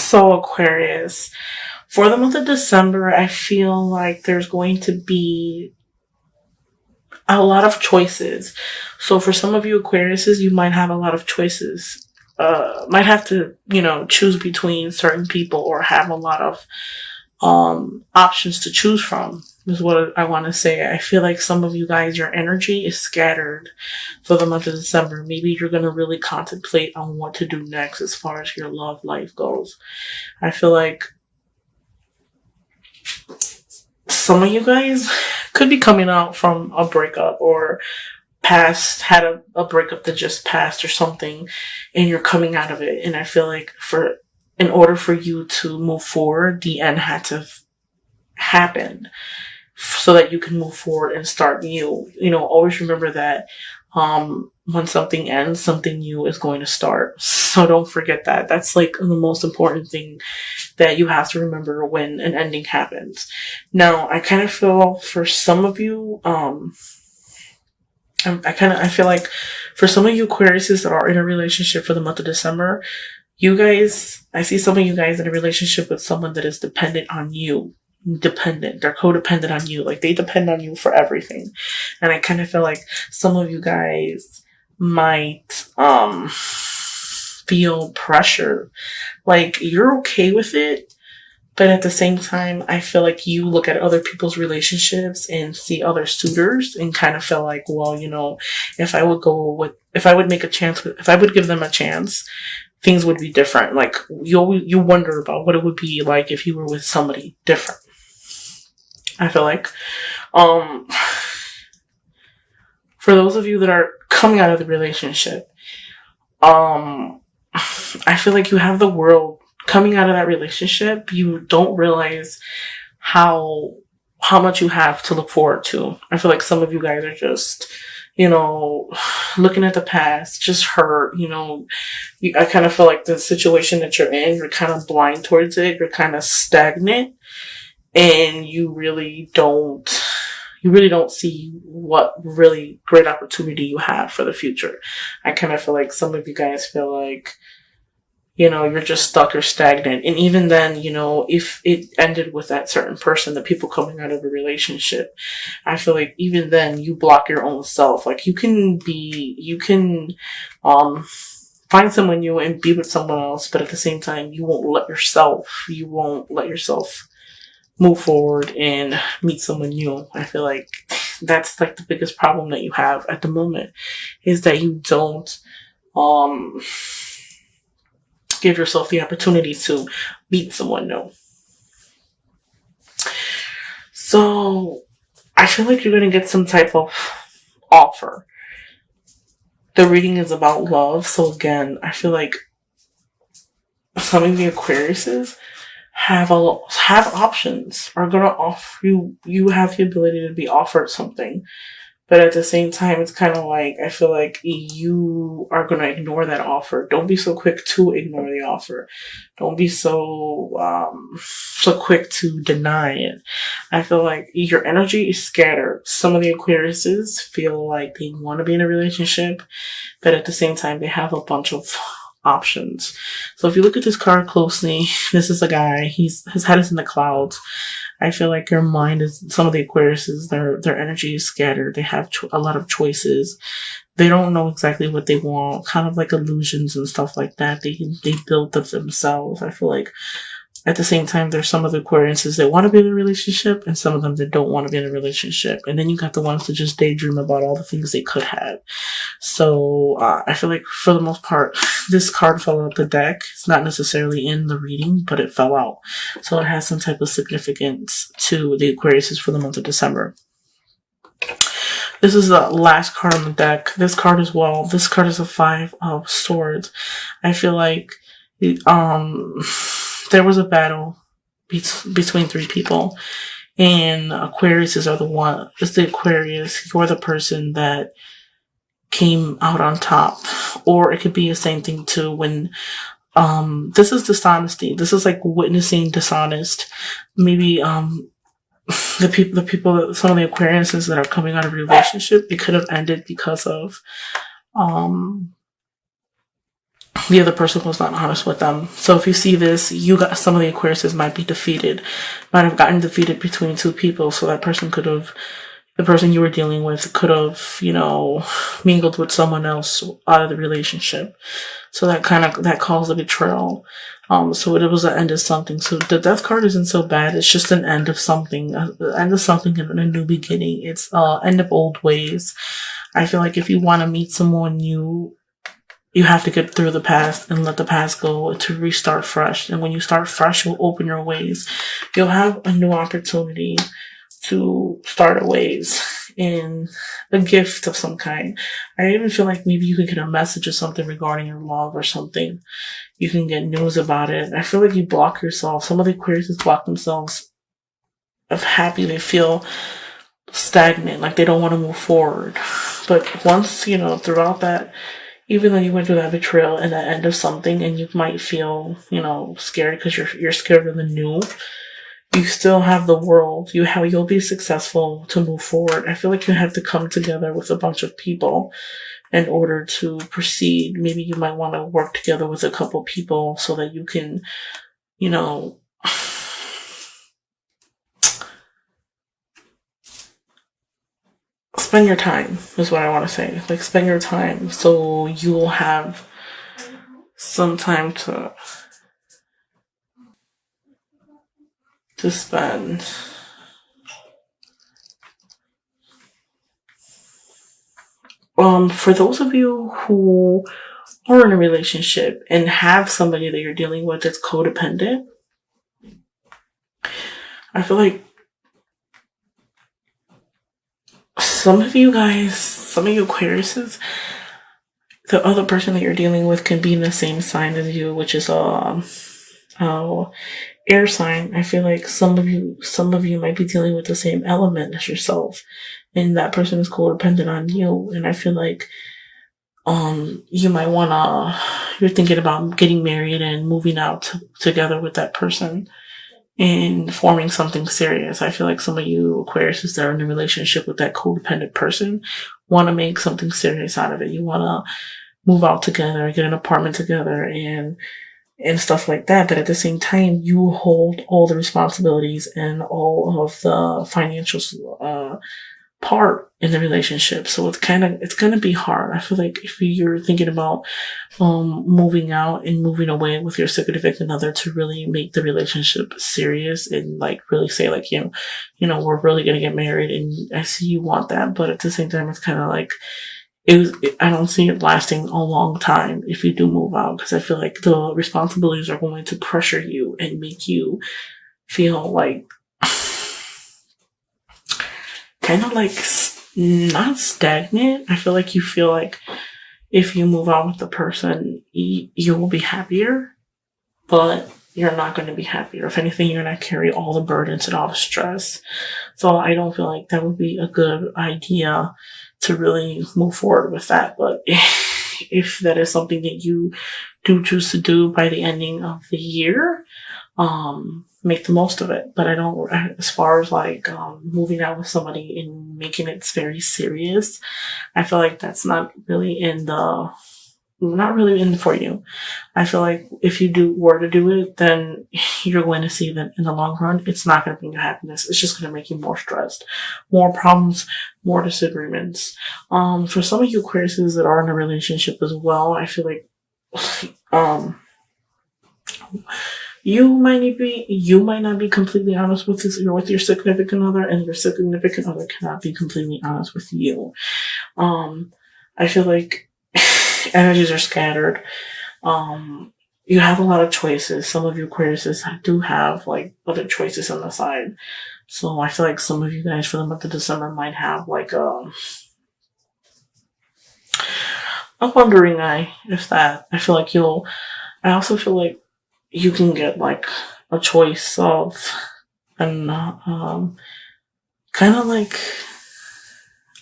So, Aquarius, for the month of December, I feel like there's going to be a lot of choices. So, for some of you Aquariuses, you might have a lot of choices. Might have to, choose between certain people or have a lot of options to choose from, is what I want to say. I feel like some of you guys, your energy is scattered for the month of December. Maybe you're going to really contemplate on what to do next as far as your love life goes. I feel like some of you guys could be coming out from a breakup or had a breakup that just passed or something, and you're coming out of it. And I feel like in order for you to move forward, the end had to happen so that you can move forward and start new. Always remember that when something ends, something new is going to start. So don't forget that. That's like the most important thing that you have to remember when an ending happens. Now, I kind of feel for some of you, I feel like for some of you Aquariuses that are in a relationship for the month of December, you guys, I see some of you guys in a relationship with someone that is dependent on you. They're codependent on you. Like, they depend on you for everything. And I kind of feel like some of you guys might feel pressure. Like, you're okay with it, but at the same time, I feel like you look at other people's relationships and see other suitors and kind of feel like, well, if I would give them a chance, things would be different. Like, you wonder about what it would be like if you were with somebody different. I feel like, for those of you that are coming out of the relationship, I feel like you have the world coming out of that relationship. You don't realize how much you have to look forward to. I feel like some of you guys are just, looking at the past, just hurt, I kind of feel like the situation that you're in, you're kind of blind towards it. You're kind of stagnant, and you really don't see what really great opportunity you have for the future. I kind of feel like some of you guys feel like, you're just stuck or stagnant. And even then, if it ended with that certain person, the people coming out of a relationship, I feel like even then you block your own self. Like, you can find someone new and be with someone else, but at the same time, you won't let yourself move forward and meet someone new. I feel like that's like the biggest problem that you have at the moment, is that you don't, give yourself the opportunity to meet someone new. So I feel like you're going to get some type of offer. The reading is about love. So again, I feel like some of the Aquariuses have options, are going to offer you have the ability to be offered something. But at the same time, it's kind of like, I feel like you are going to ignore that offer. Don't be so quick to ignore the offer. Don't be so quick to deny it. I feel like your energy is scattered. Some of the Aquariuses feel like they want to be in a relationship, but at the same time, they have a bunch of options. So if you look at this card closely, this is a guy. His head is in the clouds. I feel like your mind is, some of the Aquariuses, their energy is scattered. They have a lot of choices. They don't know exactly what they want, kind of like illusions and stuff like that. They build up themselves. I feel like at the same time, there's some of the Aquariuses that want to be in a relationship and some of them that don't want to be in a relationship. And then you got the ones that just daydream about all the things they could have. So I feel like for the most part, this card fell out the deck. It's not necessarily in the reading, but it fell out. So it has some type of significance to the Aquariuses for the month of December. This is the last card on the deck. This card as well. This card is a 5 of Swords. I feel like there was a battle between 3 people, and Aquariuses are the Aquarius. You're the person that came out on top. Or it could be the same thing too when this is dishonesty. This is like witnessing dishonest. Maybe the people, some of the Aquariuses that are coming out of a relationship, it could have ended because of the other person was not honest with them. So if you see this, some of the Aquariuses might be defeated, might have gotten defeated between two people. So the person you were dealing with could have, mingled with someone else out of the relationship. So that caused a betrayal. So it was the end of something. So the death card isn't so bad. It's just an end of something, the end of something and a new beginning. It's end of old ways. I feel like if you want to meet someone new, you have to get through the past and let the past go to restart fresh. And when you start fresh, you'll open your ways. You'll have a new opportunity to start a ways in a gift of some kind. I even feel like maybe you can get a message or something regarding your love or something. You can get news about it. I feel like you block yourself. Some of the Aquariuses block themselves of happy. They feel stagnant, like they don't want to move forward. But once, throughout that, even though you went through that betrayal and the end of something, and you might feel, scared because you're scared of the new, you still have the world. You'll be successful to move forward. I feel like you have to come together with a bunch of people in order to proceed. Maybe you might want to work together with a couple people so that you can, spend your time is what I want to say. Like, spend your time so you'll have some time to spend. For those of you who are in a relationship and have somebody that you're dealing with that's codependent, I feel like some of you Aquariuses, the other person that you're dealing with can be in the same sign as you, which is air sign. I feel like some of you might be dealing with the same element as yourself, and that person is codependent on you. And I feel like you might you're thinking about getting married and moving out together with that person and forming something serious. I feel like some of you Aquariuses that are in a relationship with that codependent person want to make something serious out of it. You want to move out together, get an apartment together, and stuff like that. But at the same time, you hold all the responsibilities and all of the financial part in the relationship. So it's going to be hard. I feel like if you're thinking about moving out and moving away with your significant other to really make the relationship serious and like really say like, we're really going to get married, and I see you want that. But at the same time, it's kind of like, I don't see it lasting a long time if you do move out, because I feel like the responsibilities are going to pressure you and make you feel like kind of like not stagnant. I feel like you feel like if you move out with the person, you will be happier, but you're not going to be happier. If anything, you're going to carry all the burdens and all the stress. So I don't feel like that would be a good idea to really move forward with that. But if that is something that you do choose to do by the ending of the year, make the most of it. But as far as like moving out with somebody and making it very serious, I feel like that's not really for you. I feel like if you were to do it, then you're going to see that in the long run, it's not going to bring you happiness. It's just going to make you more stressed, more problems, more disagreements. For some of you Aquariuses that are in a relationship as well, I feel like, you might not be completely honest with your significant other, and your significant other cannot be completely honest with you. I feel like energies are scattered. You have a lot of choices. Some of you Aquariuses do have like other choices on the side. So I feel like some of you guys for the month of December might have like a wandering eye, if that. I also feel like you can get like a choice of an kind of like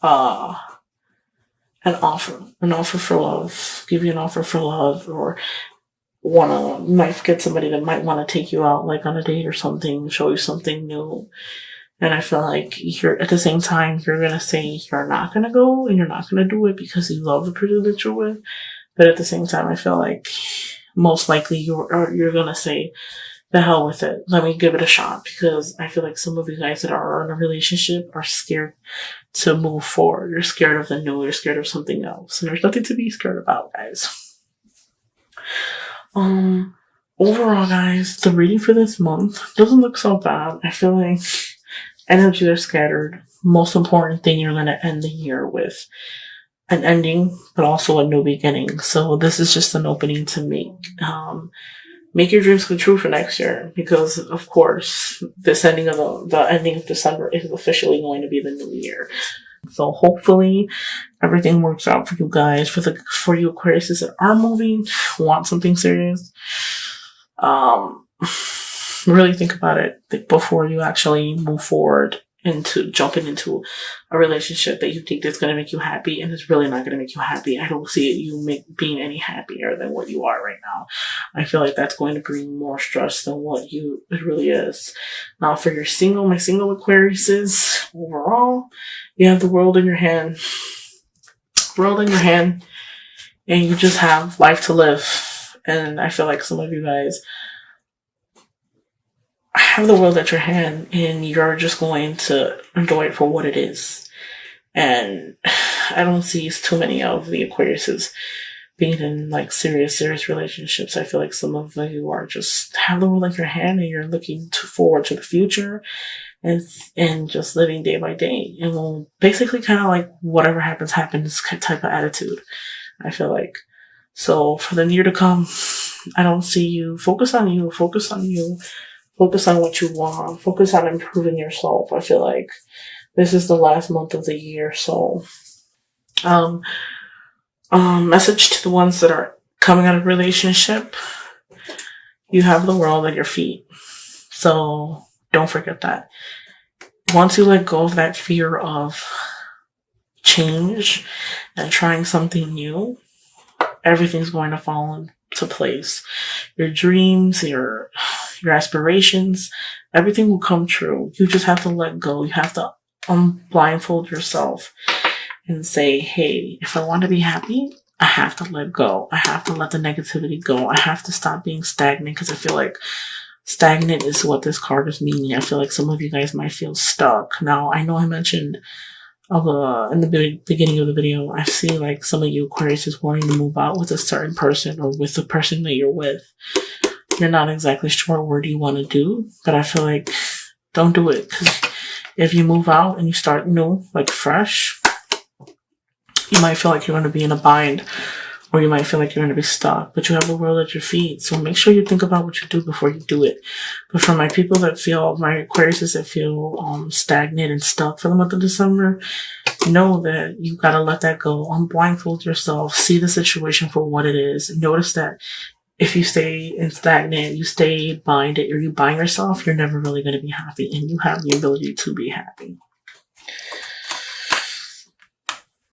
an offer for love, give you an offer for love, or might get somebody that might want to take you out like on a date or something, show you something new. And I feel like you're at the same time you're gonna say you're not gonna go and you're not gonna do it because you love the person that you're with. But at the same time, I feel like most likely you're gonna say, the hell with it. Let me give it a shot, because I feel like some of you guys that are in a relationship are scared to move forward. You're scared of the new. You're scared of something else, and there's nothing to be scared about, guys. Overall, guys, the reading for this month doesn't look so bad. I feel like energies are scattered. Most important thing, you're gonna end the year with an ending, but also a new beginning. So this is just an opening to make your dreams come true for next year, because of course this ending of the ending of December is officially going to be the new year. So hopefully everything works out for you guys. For you Aquariuses that are moving, want something serious, really think about it before you actually move forward into jumping into a relationship that you think is going to make you happy, and it's really not going to make you happy. I don't see you being any happier than what you are right now. I feel like that's going to bring more stress than what it really is. Now, for your my single Aquariuses, overall, you have the world in your hand. World in your hand, and you just have life to live. And I feel like some of you guys have the world at your hand, and you're just going to enjoy it for what it is. And I don't see too many of the Aquariuses being in like serious relationships. I feel like some of you are just have the world at your hand, and you're looking forward to the future, and just living day by day, and will basically kind of like whatever happens type of attitude. I feel like. So for the year to come, I don't see you. Focus on you. Focus on you. Focus on what you want. Focus on improving yourself. I feel like this is the last month of the year. So, message to the ones that are coming out of a relationship. You have the world at your feet. So don't forget that. Once you let go of that fear of change and trying something new, everything's going to fall into place. Your dreams, your aspirations, everything will come true. You just have to let go. You have to blindfold yourself and say, hey, if I want to be happy, I have to let go. I have to let the negativity go. I have to stop being stagnant, because I feel like stagnant is what this card is meaning. I feel like some of you guys might feel stuck. Now, I know I mentioned in the beginning of the video, I see like some of you Aquarius is wanting to move out with a certain person, or with the person that you're with. You're not exactly sure what do you want to do, but I feel like don't do it, because if you move out and you start new, like fresh, you might feel like you're going to be in a bind, or you might feel like you're going to be stuck, but you have the world at your feet. So make sure you think about what you do before you do it. But for my people that feel, my Aquariuses that feel stagnant and stuck for the month of December, know that you got to let that go. Blindfold yourself. See the situation for what it is. Notice that if you stay stagnant, you stay binded, or you bind yourself, you're never really going to be happy, and you have the ability to be happy.